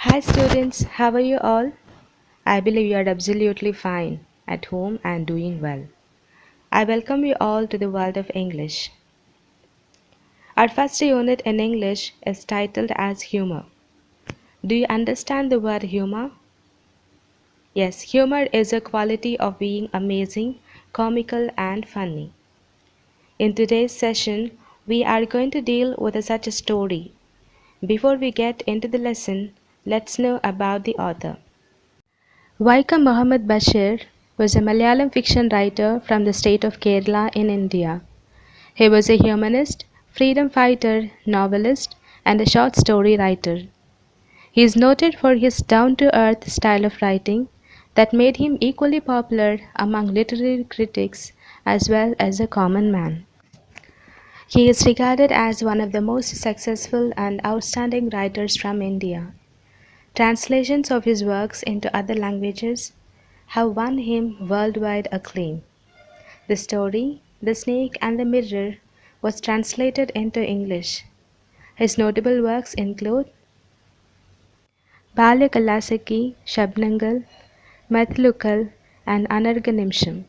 Hi students, how are you all? I believe you are absolutely fine at home and doing well. I welcome you all to the world of English. Our first unit in English is titled as humor. Do you understand the word humor? Yes, humor is a quality of being amazing, comical, and funny. In today's session, we are going to deal with such a story. Before we get into the lesson, let's know about the author. Vaikam Muhammad Bashir was a Malayalam fiction writer from the state of Kerala in India. He was a humanist, freedom fighter, novelist, and a short story writer. He is noted for his down to earth style of writing that made him equally popular among literary critics as well as a common man. He is regarded as one of the most successful and outstanding writers from India. Translations of his works into other languages have won him worldwide acclaim. The story, The Snake and the Mirror, was translated into English. His notable works include Balya Kalasaki, Shabnangal, Mathlukal, and Anarganimsham.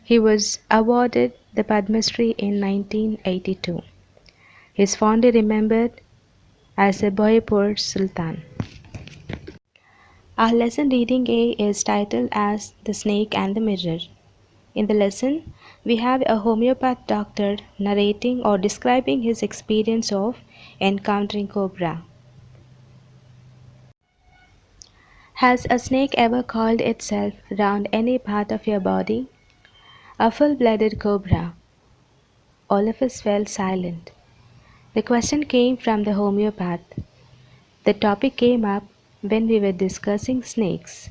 He was awarded the Padma Shri in 1982. He is fondly remembered as a Boypur Sultan. Our lesson reading A is titled as The Snake and the Mirror. In the lesson, we have a homeopath doctor narrating or describing his experience of encountering cobra. Has a snake ever coiled itself round any part of your body? A full-blooded cobra. All of us fell silent. The question came from the homeopath. The topic came up when we were discussing snakes.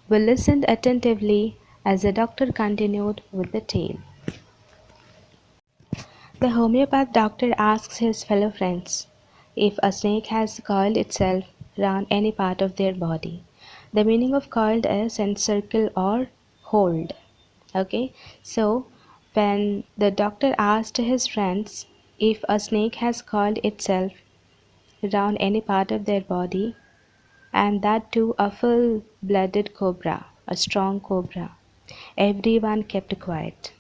We listened attentively as the doctor continued with the tale. The homeopath doctor asks his fellow friends if a snake has coiled itself round any part of their body. The meaning of coiled is encircle or hold. Okay, so when the doctor asked his friends if a snake has coiled itself round any part of their body, and that too a full blooded cobra, a strong cobra, everyone kept quiet.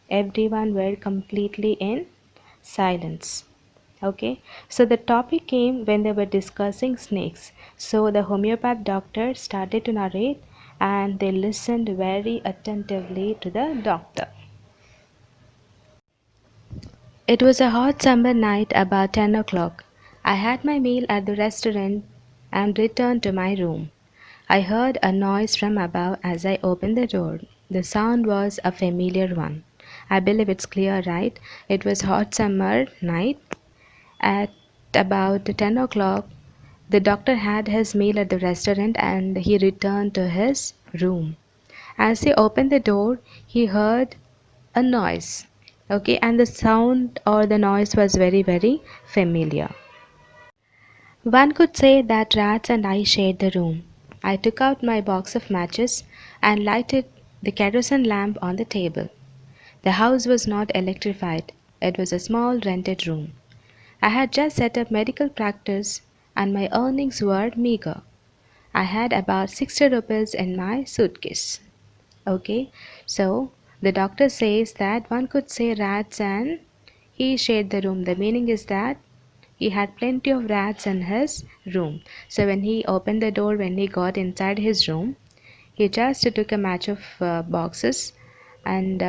Everyone were completely in silence. Okay, so the topic came when they were discussing snakes. So the homeopath doctor started to narrate and they listened very attentively to the doctor. It was a hot summer night about 10 o'clock. I had my meal at the restaurant and returned to my room. I heard a noise from above as I opened the door. The sound was a familiar one. I believe it's clear, right? It was hot summer night. At about 10 o'clock, the doctor had his meal at the restaurant and he returned to his room. As he opened the door, he heard a noise. Okay, and the sound or the noise was very familiar. One could say that rats and I shared the room. I took out my box of matches and lighted the kerosene lamp on the table. The house was not electrified. It was a small rented room. I had just set up medical practice and my earnings were meager. I had about 60 rupees in my suitcase. Okay, so the doctor says that one could say rats and he shared the room. The meaning is that he had plenty of rats in his room. So when he opened the door, when he got inside his room, he just took a match of boxes and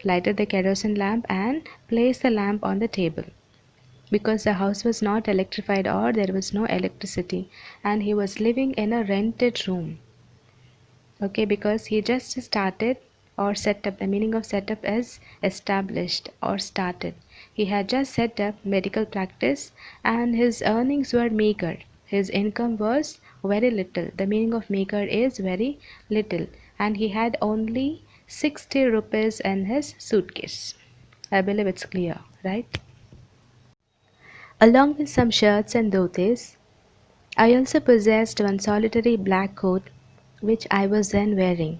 lighted the kerosene lamp and placed the lamp on the table because the house was not electrified or there was no electricity and he was living in a rented room. Okay, because he just started or set up. The meaning of set up is established or started. He had just set up medical practice and his earnings were meager. His income was very little. The meaning of meager is very little and he had only 60 rupees in his suitcase. I believe it's clear, right? Along with some shirts and dhotis, I also possessed one solitary black coat which I was then wearing.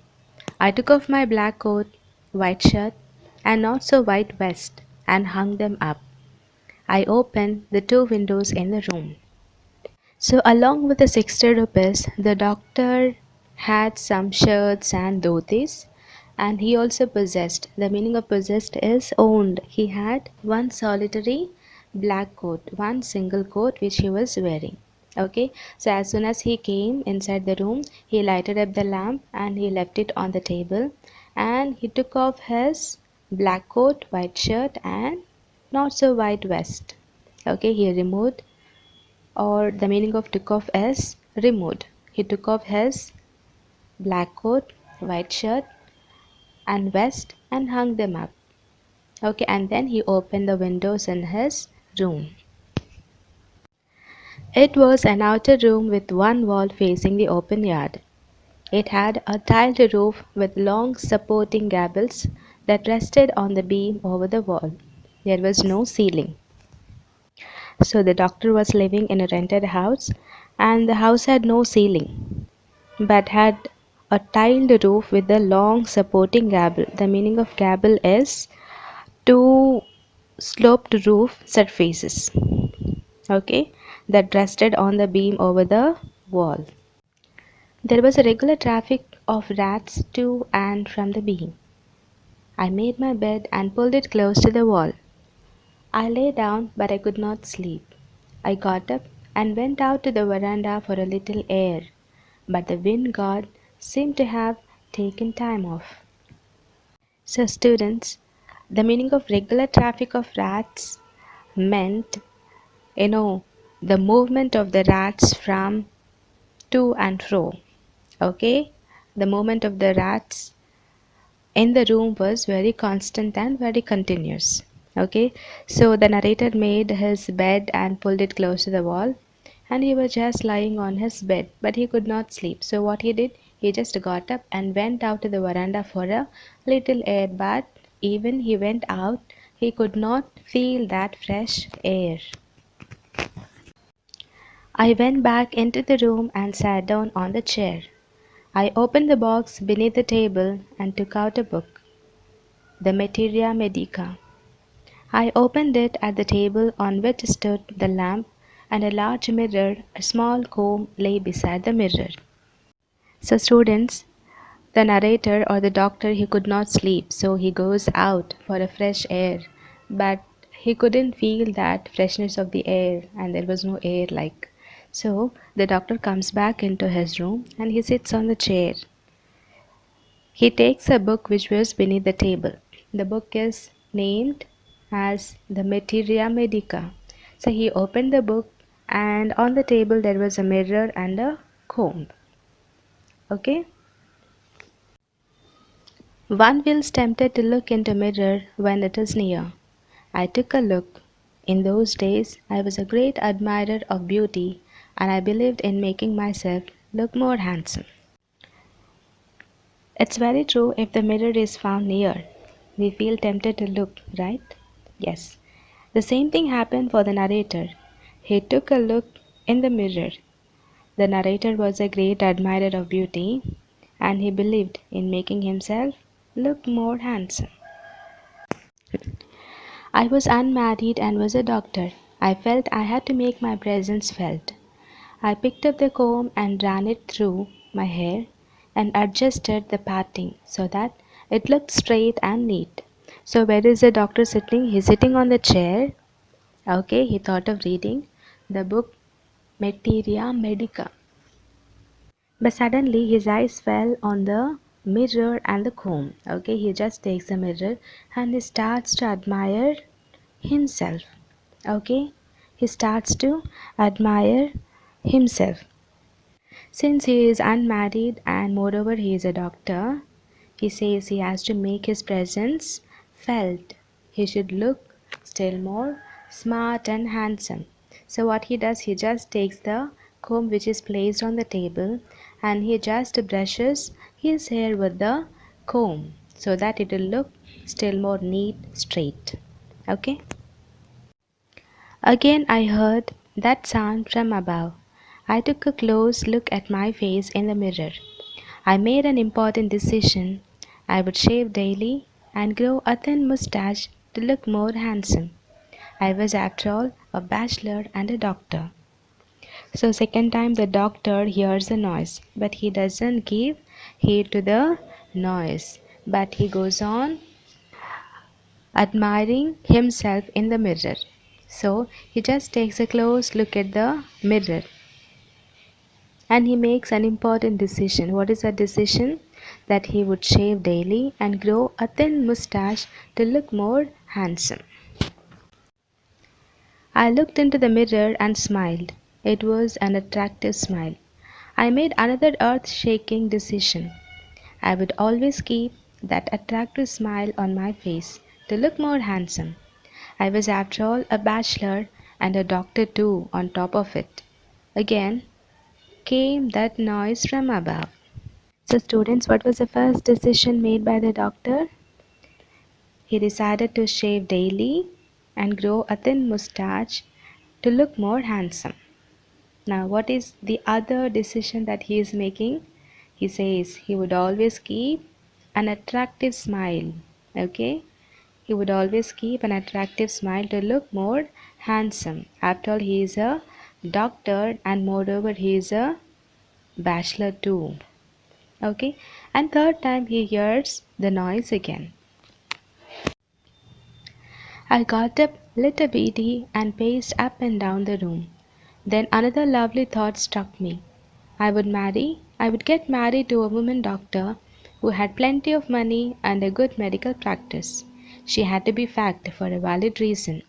I took off my black coat, white shirt, and not so white vest and hung them up. I opened the two windows in the room. So, along with the 60 rupees, the doctor had some shirts and dhotis, and he also possessed. The meaning of possessed is owned. He had one solitary black coat, one single coat which he was wearing. Okay, so as soon as he came inside the room, he lighted up the lamp and he left it on the table, and he took off his black coat, white shirt, and not so white vest. Okay, he removed, or the meaning of took off is removed. He took off his black coat, white shirt, and vest and hung them up. Okay, and then he opened the windows in his room. It was an outer room with one wall facing the open yard. It had a tiled roof with long supporting gables that rested on the beam over the wall. There was no ceiling. So the doctor was living in a rented house, and the house had no ceiling, but had a tiled roof with a long supporting gable. The meaning of gable is two sloped roof surfaces, okay, that rested on the beam over the wall. There was a regular traffic of rats to and from the beam. I made my bed and pulled it close to the wall. I lay down, but I could not sleep. I got up and went out to the veranda for a little air, but the wind god seemed to have taken time off. So, students, the meaning of regular traffic of rats meant, you know, the movement of the rats from to and fro. Okay, the movement of the rats in the room was very constant and very continuous. Okay, so the narrator made his bed and pulled it close to the wall, and he was just lying on his bed, but he could not sleep. So what he did, he just got up and went out to the veranda for a little air, but even he went out, he could not feel that fresh air. I went back into the room and sat down on the chair. I opened the box beneath the table and took out a book, the Materia Medica. I opened it at the table on which stood the lamp, and a large mirror, a small comb lay beside the mirror. So, students, the narrator or the doctor, he could not sleep, so he goes out for a fresh air, but he couldn't feel that freshness of the air, and there was no air like. So, the doctor comes back into his room and he sits on the chair. He takes a book which was beneath the table. The book is named as the Materia Medica. So he opened the book, and on the table there was a mirror and a comb. Okay? One feels tempted to look into a mirror when it is near. I took a look. In those days I was a great admirer of beauty, and I believed in making myself look more handsome. It's very true, if the mirror is found near, we feel tempted to look, right? Yes. The same thing happened for the narrator. He took a look in the mirror. The narrator was a great admirer of beauty, and he believed in making himself look more handsome. I was unmarried and was a doctor. I felt I had to make my presence felt. I picked up the comb and ran it through my hair and adjusted the parting so that it looked straight and neat. So, where is the doctor sitting? He's sitting on the chair. Okay, he thought of reading the book Materia Medica. But suddenly his eyes fell on the mirror and the comb. Okay, he just takes the mirror and he starts to admire himself. Okay, he starts to admire himself. Since he is unmarried and moreover he is a doctor, he says he has to make his presence felt. He should look still more smart and handsome. So, what he does, he just takes the comb which is placed on the table and he just brushes his hair with the comb so that it will look still more neat, straight. Okay. Again I heard that sound from above. I took a close look at my face in the mirror. I made an important decision. I would shave daily and grow a thin mustache to look more handsome. I was, after all, a bachelor and a doctor. So second time the doctor hears a noise, but he doesn't give heed to the noise, but he goes on admiring himself in the mirror. So he just takes a close look at the mirror and he makes an important decision. What is that decision? That he would shave daily and grow a thin mustache to look more handsome. I looked into the mirror and smiled. It was an attractive smile. I made another earth shaking decision. I would always keep that attractive smile on my face to look more handsome. I was, after all, a bachelor and a doctor too, on top of it. Again came that noise from above. So, students, what was the first decision made by the doctor? He decided to shave daily and grow a thin mustache to look more handsome. Now, what is the other decision that he is making? He says he would always keep an attractive smile. Okay? He would always keep an attractive smile to look more handsome. After all, he is a doctor and moreover, he is a bachelor too. Okay? And third time he hears the noise again. I got up, lit a beady, and paced up and down the room. Then another lovely thought struck me. I would get married to a woman doctor who had plenty of money and a good medical practice. She had to be fact for a valid reason.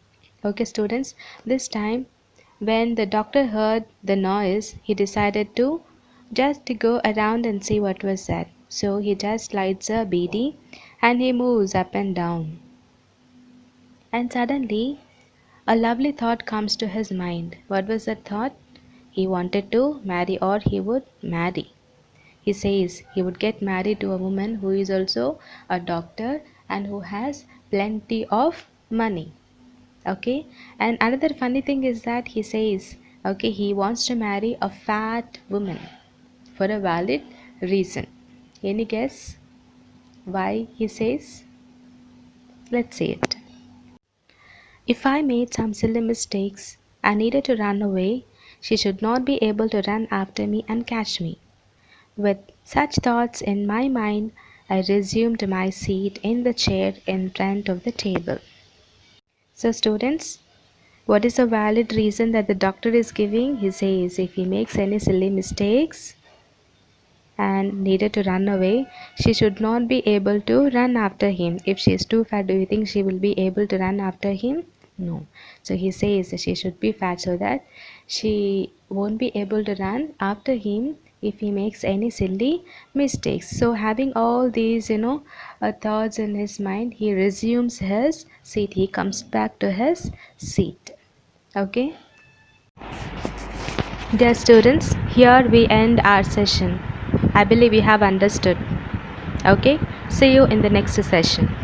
Okay, students, this time when the doctor heard the noise, he decided to just go around and see what was that. So he just lights a beady and he moves up and down. And suddenly a lovely thought comes to his mind. What was that thought? He wanted to marry or he would marry. He says he would get married to a woman who is also a doctor and who has plenty of money. Okay, and another funny thing is that he says, okay, he wants to marry a fat woman for a valid reason. Any guess why he says? Let's see it. If I made some silly mistakes and needed to run away, she should not be able to run after me and catch me. With such thoughts in my mind, I resumed my seat in the chair in front of the table. So, students, what is a valid reason that the doctor is giving? He says if he makes any silly mistakes and needed to run away, she should not be able to run after him. If she is too fat, do you think she will be able to run after him? No. So he says that she should be fat so that she won't be able to run after him if he makes any silly mistakes. So having all these, thoughts in his mind, he resumes his seat. He comes back to his seat. Okay. Dear students, here we end our session. I believe you have understood. Okay. See you in the next session.